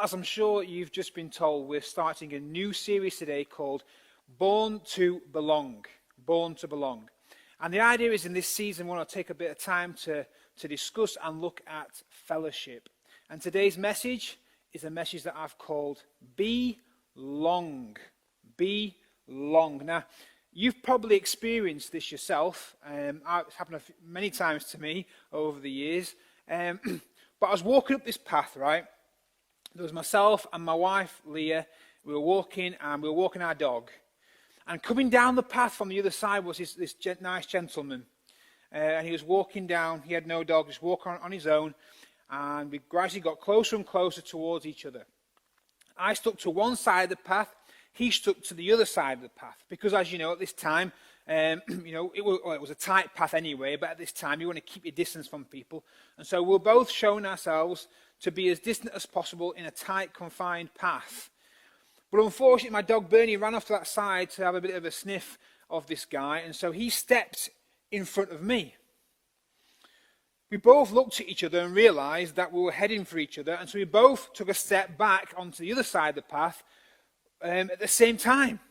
as I'm sure you've just been told, we're starting a new series today called Born to Belong. Born to Belong. And the idea is in this season, we want to take a bit of time to discuss and look at fellowship. And today's message is a message that I've called Be Long. Be Long. Now, you've probably experienced this yourself. It's happened many times to me over the years. But I was walking up this path, right? There was myself and my wife, Leah. We were walking, and we were walking our dog. And coming down the path from the other side was this nice gentleman. And he was walking down. He had no dog, just walking on his own. And we gradually got closer and closer towards each other. I stuck to one side of the path. He stuck to the other side of the path. Because as you know, at this time, it was a tight path anyway, but at this time you want to keep your distance from people. And so we're both showing ourselves to be as distant as possible in a tight, confined path. But unfortunately, my dog Bernie ran off to that side to have a bit of a sniff of this guy, and so he stepped in front of me. We both looked at each other and realized that we were heading for each other, and so we both took a step back onto the other side of the path at the same time.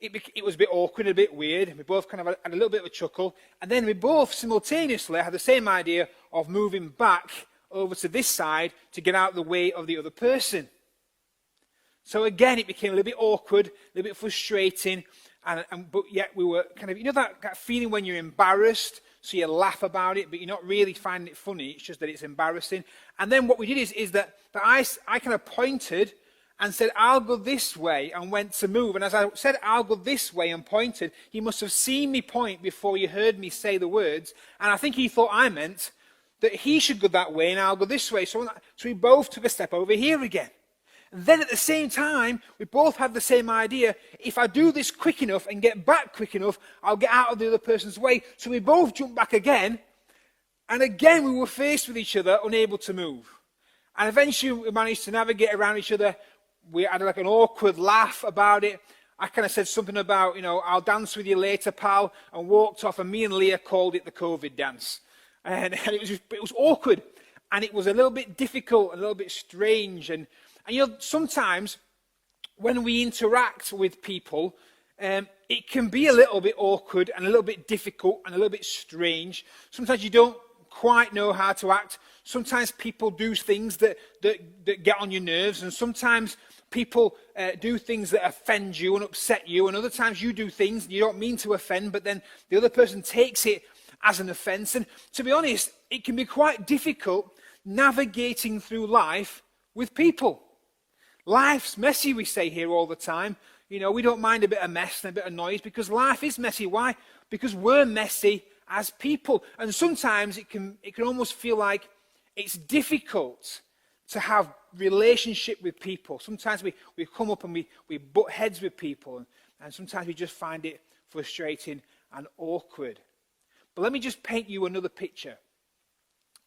It was a bit awkward, a bit weird. We both kind of had a little bit of a chuckle. And then we both simultaneously had the same idea of moving back over to this side to get out of the way of the other person. So again, it became a little bit awkward, a little bit frustrating. But yet we were kind of, that feeling when you're embarrassed, so you laugh about it, but you're not really finding it funny. It's just that it's embarrassing. And then what we did is that I kind of pointed and said, I'll go this way, and went to move. And as I said, I'll go this way, and pointed, he must have seen me point before he heard me say the words. And I think he thought I meant that he should go that way, and I'll go this way. So we both took a step over here again. And then at the same time, we both had the same idea. If I do this quick enough and get back quick enough, I'll get out of the other person's way. So we both jumped back again. And again, we were faced with each other, unable to move. And eventually, we managed to navigate around each other. We had like an awkward laugh about it. I kind of said something about, I'll dance with you later, pal, and walked off. And me and Leah called it the COVID dance. And it was awkward. And it was a little bit difficult, a little bit strange. And sometimes when we interact with people, it can be a little bit awkward and a little bit difficult and a little bit strange. Sometimes you don't quite know how to act. Sometimes people do things that get on your nerves, and sometimes people do things that offend you and upset you, and other times you do things you don't mean to offend, but then the other person takes it as an offense. And to be honest, it can be quite difficult navigating through life with people. Life's messy, we say here all the time. We don't mind a bit of mess and a bit of noise because life is messy. Why? Because we're messy as people. And sometimes it can almost feel like it's difficult to have relationship with people. Sometimes we come up and we butt heads with people, and sometimes we just find it frustrating and awkward. But let me just paint you another picture.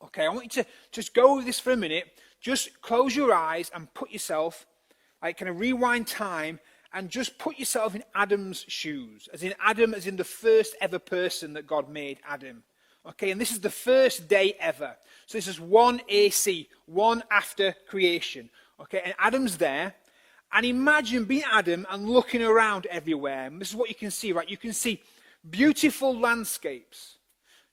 Okay, I want you to just go with this for a minute. Just close your eyes and put yourself, kind of rewind time, and just put yourself in Adam's shoes. As in Adam, as in the first ever person that God made, Adam. Okay, and this is the first day ever. So this is 1 AC, 1 after creation. Okay, and Adam's there. And imagine being Adam and looking around everywhere. And this is what you can see, right? You can see beautiful landscapes.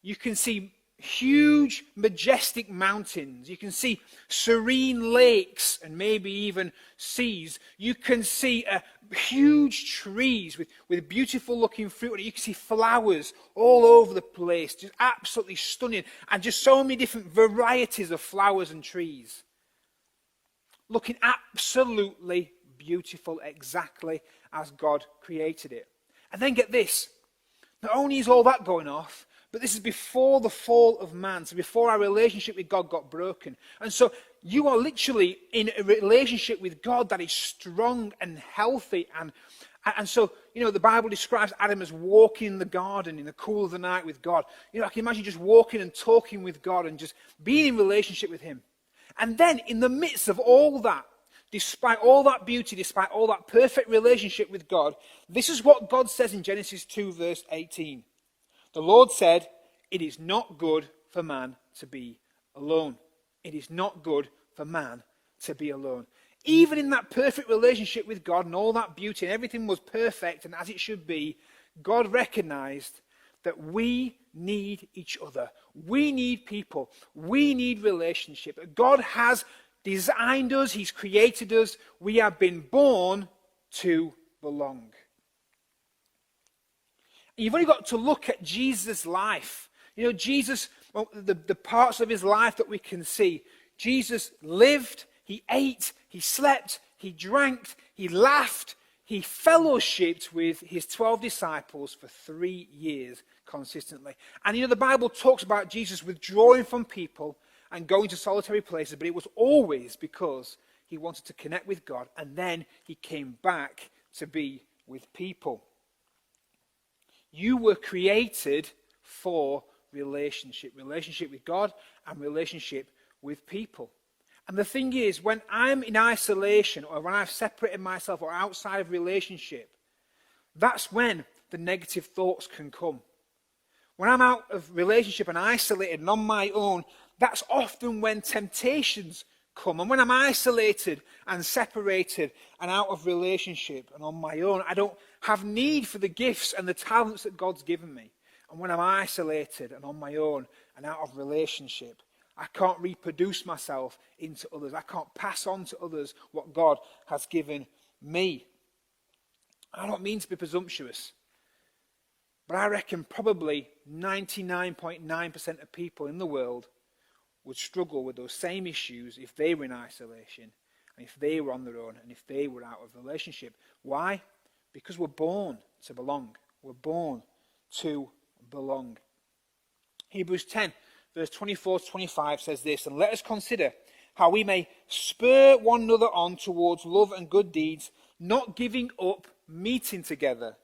You can see huge, majestic mountains. You can see serene lakes and maybe even seas. You can see huge trees with beautiful looking fruit. You can see flowers all over the place, just absolutely stunning, and just so many different varieties of flowers and trees. Looking absolutely beautiful, exactly as God created it. And then get this, not only is all that going off, but this is before the fall of man, so before our relationship with God got broken. And so you are literally in a relationship with God that is strong and healthy. And so, the Bible describes Adam as walking in the garden in the cool of the night with God. I can imagine just walking and talking with God and just being in relationship with him. And then in the midst of all that, despite all that beauty, despite all that perfect relationship with God, this is what God says in Genesis 2 verse 18. The Lord said, "It is not good for man to be alone." It is not good for man to be alone. Even in that perfect relationship with God and all that beauty and everything was perfect and as it should be, God recognized that we need each other. We need people. We need relationship. God has designed us. He's created us. We have been born to belong. You've only got to look at Jesus' life. You know, Jesus, well, the parts of his life that we can see. Jesus lived, he ate, he slept, he drank, he laughed, he fellowshipped with his 12 disciples for 3 years consistently. And you know, the Bible talks about Jesus withdrawing from people and going to solitary places, but it was always because he wanted to connect with God, and then he came back to be with people. You were created for relationship with God and relationship with people. And the thing is, when I'm in isolation or when I've separated myself or outside of relationship, that's when the negative thoughts can come. When I'm out of relationship and isolated and on my own, that's often when temptations come. And when I'm isolated and separated and out of relationship and on my own, I don't have need for the gifts and the talents that God's given me. And when I'm isolated and on my own and out of relationship, I can't reproduce myself into others. I can't pass on to others what God has given me. I don't mean to be presumptuous, but I reckon probably 99.9% of people in the world would struggle with those same issues if they were in isolation and if they were on their own and if they were out of relationship. Why? Because we're born to belong. We're born to belong. Hebrews 10 verse 24 to 25 says this, "And let us consider how we may spur one another on towards love and good deeds, not giving up meeting together,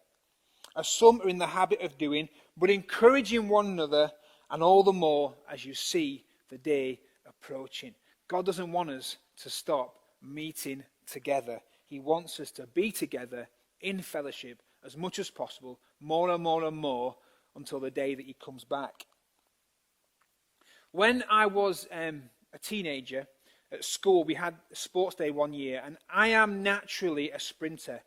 as some are in the habit of doing, but encouraging one another, and all the more as you see the day approaching." God doesn't want us to stop meeting together. He wants us to be together in fellowship as much as possible, more and more and more, until the day that he comes back. When I was a teenager at school, we had a sports day one year, and I am naturally a sprinter.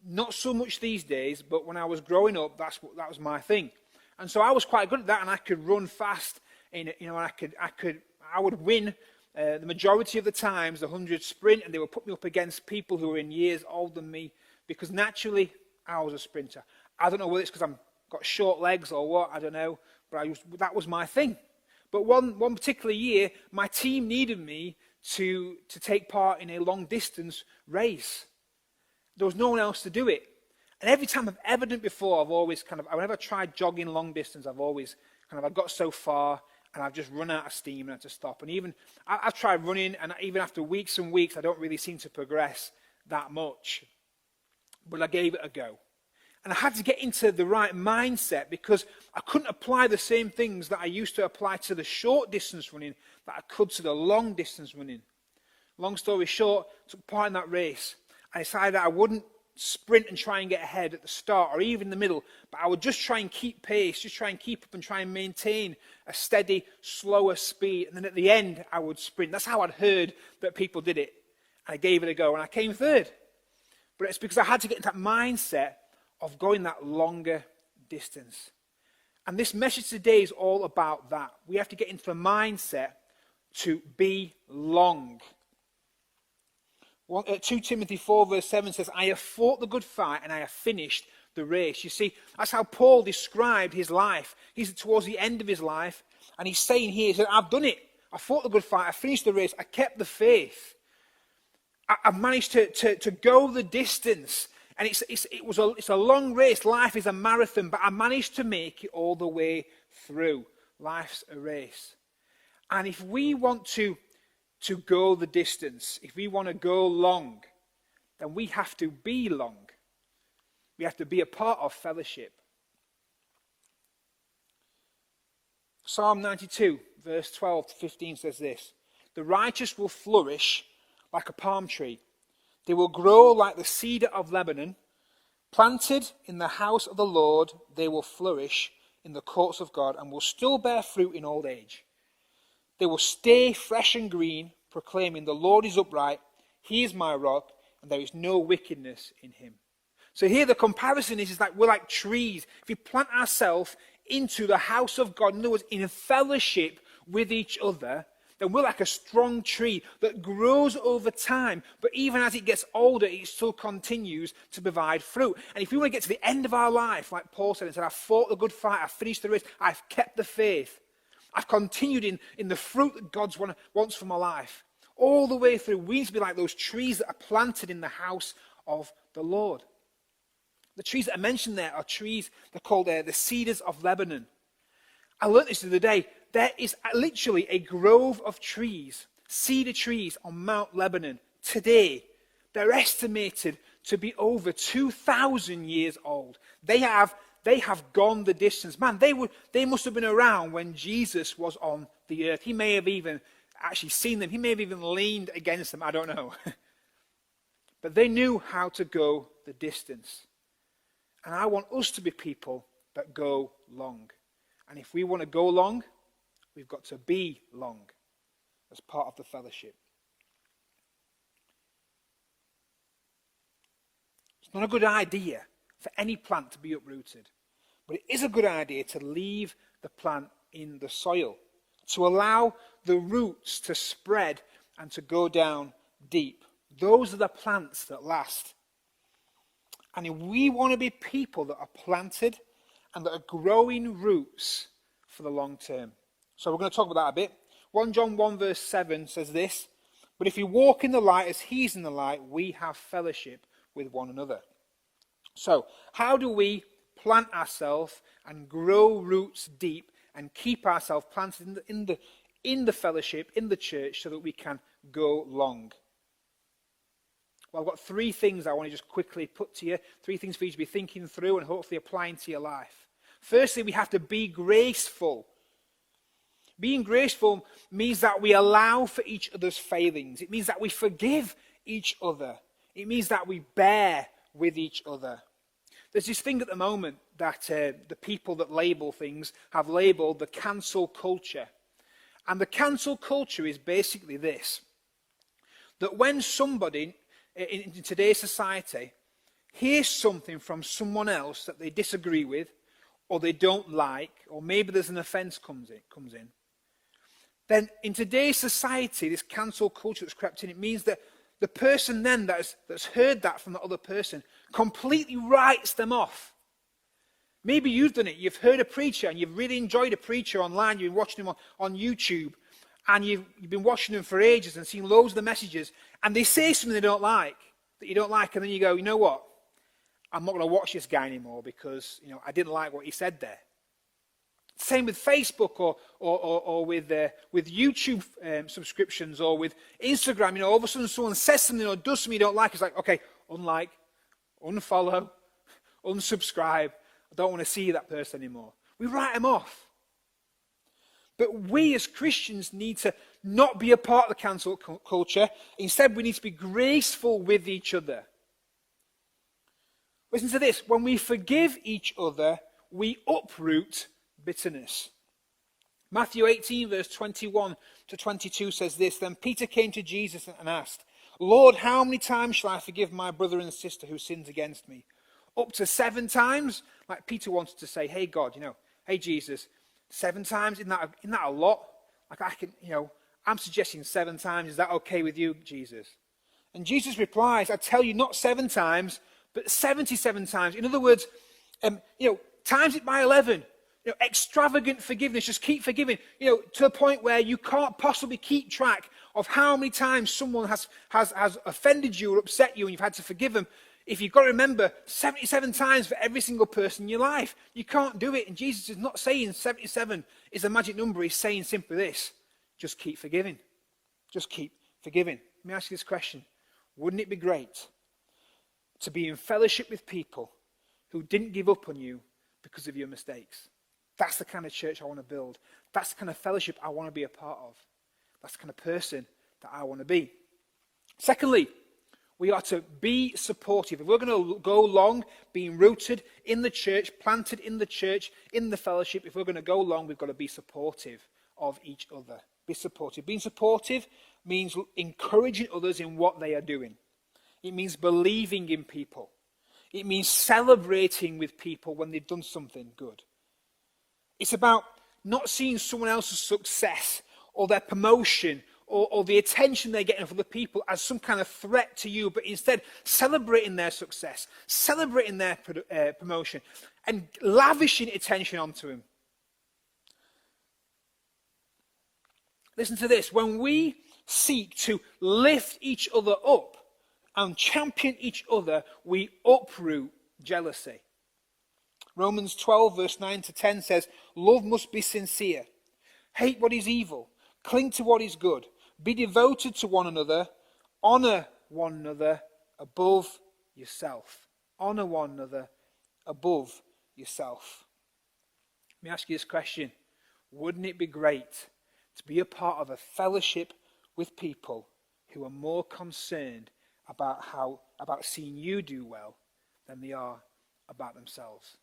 Not so much these days, but when I was growing up, that was my thing. And so I was quite good at that, and I could run fast. I would win the majority of the times the 100 sprint, and they would put me up against people who were in years older than me, because naturally I was a sprinter. I don't know whether it's because I've got short legs or what, I don't know, but that was my thing. But one particular year, my team needed me to take part in a long-distance race. There was no one else to do it. And every time I've ever done it before, I've always whenever I tried jogging long distance, I got so far and I've just run out of steam and had to stop. And even, I've tried running, and even after weeks and weeks, I don't really seem to progress that much. But I gave it a go. And I had to get into the right mindset, because I couldn't apply the same things that I used to apply to the short distance running that I could to the long distance running. Long story short, I took part in that race. I decided that I wouldn't sprint and try and get ahead at the start or even the middle, but I would just try and keep pace, just try and keep up and try and maintain a steady, slower speed. And then at the end, I would sprint. That's how I'd heard that people did it. I gave it a go, and I came third. But it's because I had to get into that mindset of going that longer distance. And this message today is all about that. We have to get into the mindset to belong. 2 Timothy 4 verse 7 says, "I have fought the good fight and I have finished the race." You see, that's how Paul described his life. He's towards the end of his life, and he's saying here, he said, "I've done it. I fought the good fight. I finished the race. I kept the faith. I've managed to go the distance." And it's a long race. Life is a marathon, but I managed to make it all the way through. Life's a race. And if we want to go the distance, if we want to go long, then we have to be long. We have to be a part of fellowship. Psalm 92, verse 12 to 15 says this, "The righteous will flourish like a palm tree. They will grow like the cedar of Lebanon. Planted in the house of the Lord, they will flourish in the courts of God and will still bear fruit in old age. They will stay fresh and green, proclaiming, the Lord is upright, he is my rock, and there is no wickedness in him. So here the comparison is like we're like trees. If we plant ourselves into the house of God, in other words, in fellowship with each other, then we're like a strong tree that grows over time. But even as it gets older, it still continues to provide fruit. And if we want to get to the end of our life, like Paul said, and said, I've fought the good fight, I've finished the race, I've kept the faith, I've continued in the fruit that God wants for my life, all the way through, we need to be like those trees that are planted in the house of the Lord. The trees that are mentioned there are trees, they're called the Cedars of Lebanon. I learned this the other day. There is literally a grove of trees, cedar trees on Mount Lebanon today. They're estimated to be over 2,000 years old. They have gone the distance. Man, they must have been around when Jesus was on the earth. He may have even actually seen them. He may have even leaned against them. I don't know. But they knew how to go the distance. And I want us to be people that go long. And if we want to go long, we've got to be long as part of the fellowship. It's not a good idea for any plant to be uprooted, but it is a good idea to leave the plant in the soil, to allow the roots to spread and to go down deep. Those are the plants that last. And if we want to be people that are planted and that are growing roots for the long term. So we're going to talk about that a bit. 1 John 1 verse 7 says this, but if we walk in the light as he's in the light, we have fellowship with one another. So how do we plant ourselves and grow roots deep and keep ourselves planted in the fellowship, in the church, so that we can go long? Well, I've got 3 things I want to just quickly put to you. 3 things for you to be thinking through and hopefully applying to your life. Firstly, we have to be graceful. Being graceful means that we allow for each other's failings. It means that we forgive each other. It means that we bear with each other. There's this thing at the moment that the people that label things have labeled the cancel culture. And the cancel culture is basically this, that when somebody in today's society hears something from someone else that they disagree with or they don't like, or maybe there's an offense comes in, then in today's society, this cancel culture that's crept in, it means that the person then that's heard that from the other person completely writes them off. Maybe you've done it. You've heard a preacher and you've really enjoyed a preacher online. You've been watching them on YouTube. And you've been watching them for ages and seen loads of the messages, and they say something that you don't like, and then you go, you know what? I'm not going to watch this guy anymore because I didn't like what he said there. Same with Facebook or with YouTube subscriptions or with Instagram. All of a sudden someone says something or does something you don't like. It's like, okay, unlike, unfollow, unsubscribe. I don't want to see that person anymore. We write them off. But we as Christians need to not be a part of the cancel culture. Instead, we need to be graceful with each other. Listen to this. When we forgive each other, we uproot bitterness. Matthew 18, verse 21 to 22 says this, then Peter came to Jesus and asked, Lord, how many times shall I forgive my brother and sister who sins against me? Up to 7 times? Like Peter wanted to say, hey God, hey Jesus, 7 times, isn't that a lot? Like I'm suggesting 7 times. Is that okay with you, Jesus? And Jesus replies, I tell you, not 7 times, but 77 times. In other words, times it by 11. Extravagant forgiveness. Just keep forgiving. To the point where you can't possibly keep track of how many times someone has offended you or upset you, and you've had to forgive them. If you've got to remember 77 times for every single person in your life, you can't do it. And Jesus is not saying 77 is a magic number. He's saying simply this, just keep forgiving. Just keep forgiving. Let me ask you this question. Wouldn't it be great to be in fellowship with people who didn't give up on you because of your mistakes? That's the kind of church I want to build. That's the kind of fellowship I want to be a part of. That's the kind of person that I want to be. Secondly, we are to be supportive. If we're going to go long, being rooted in the church, planted in the church, in the fellowship, if we're going to go long, we've got to be supportive of each other. Be supportive. Being supportive means encouraging others in what they are doing. It means believing in people. It means celebrating with people when they've done something good. It's about not seeing someone else's success or their promotion or the attention they're getting from other people as some kind of threat to you, but instead celebrating their success, celebrating their promotion, and lavishing attention onto them. Listen to this. When we seek to lift each other up and champion each other, we uproot jealousy. Romans 12 verse 9 to 10 says, love must be sincere. Hate what is evil. Cling to what is good. Be devoted to one another. Honor one another above yourself. Honor one another above yourself. Let me ask you this question. Wouldn't it be great to be a part of a fellowship with people who are more concerned about seeing you do well than they are about themselves?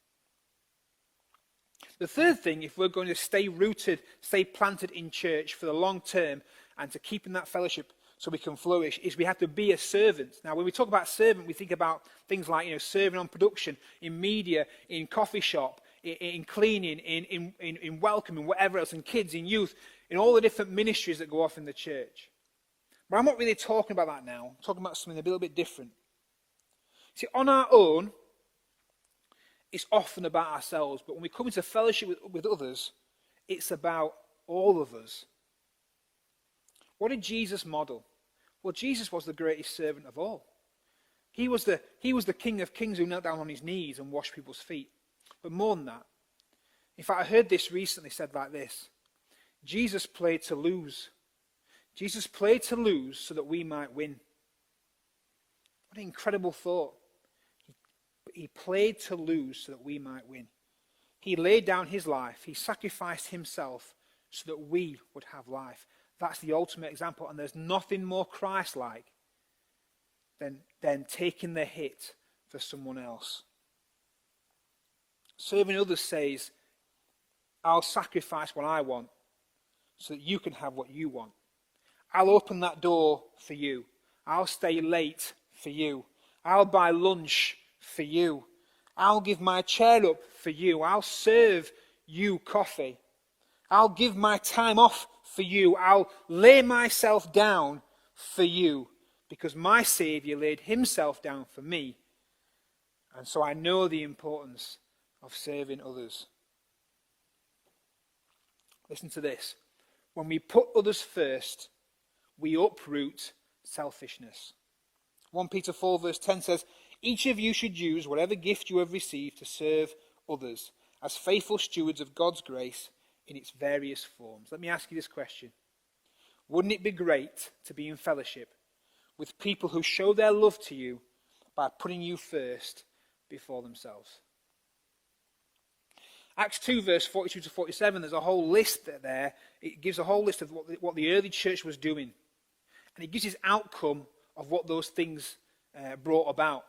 The third thing, if we're going to stay rooted, stay planted in church for the long term and to keep in that fellowship so we can flourish, is we have to be a servant. Now, when we talk about servant, we think about things like, serving on production, in media, in coffee shop, in cleaning, in welcoming, whatever else, in kids, in youth, in all the different ministries that go off in the church. But I'm not really talking about that now. I'm talking about something a little bit different. See, on our own, it's often about ourselves, but when we come into fellowship with others, it's about all of us. What did Jesus model? Well, Jesus was the greatest servant of all. He was the King of Kings who knelt down on his knees and washed people's feet. But more than that, in fact, I heard this recently said like this: Jesus played to lose. Jesus played to lose so that we might win. What an incredible thought. He played to lose so that we might win. He laid down his life. He sacrificed himself so that we would have life. That's the ultimate example, and there's nothing more Christ-like than taking the hit for someone else. Serving others says, I'll sacrifice what I want so that you can have what you want. I'll open that door for you. I'll stay late for you. I'll buy lunch for you. I'll give my chair up for you. I'll serve you coffee. I'll give my time off for you. I'll lay myself down for you because my Savior laid himself down for me. And so I know the importance of serving others. Listen to this. When we put others first, we uproot selfishness. 1 Peter 4 verse 10 says, each of you should use whatever gift you have received to serve others as faithful stewards of God's grace in its various forms. Let me ask you this question. Wouldn't it be great to be in fellowship with people who show their love to you by putting you first before themselves? Acts 2 verse 42 to 47, there's a whole list there. It gives a whole list of what the early church was doing. And it gives its outcome of what those things brought about.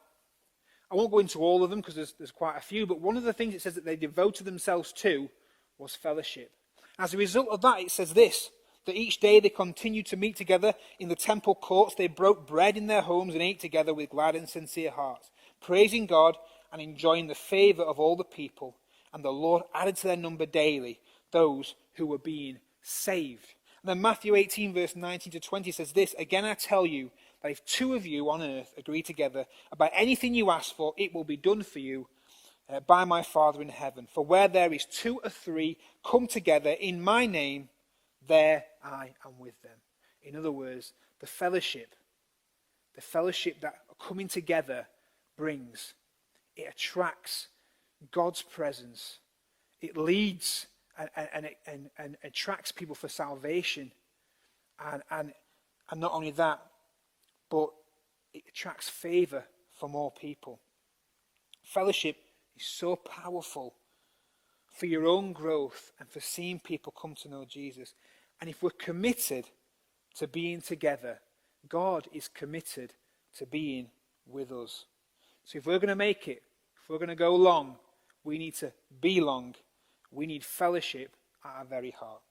I won't go into all of them because there's quite a few, but one of the things it says that they devoted themselves to was fellowship. As a result of that, it says this, that each day they continued to meet together in the temple courts. They broke bread in their homes and ate together with glad and sincere hearts, praising God and enjoying the favor of all the people. And the Lord added to their number daily those who were being saved. And then Matthew 18 verse 19 to 20 says this, again I tell you, that if two of you on earth agree together about anything you ask for, it will be done for you by my Father in heaven. For where there is 2 or 3 come together in my name, there I am with them. In other words, the fellowship that coming together brings, it attracts God's presence. It leads and attracts people for salvation. And not only that, but it attracts favor for more people. Fellowship is so powerful for your own growth and for seeing people come to know Jesus. And if we're committed to being together, God is committed to being with us. So if we're going to make it, if we're going to go long, we need to be long. We need fellowship at our very heart.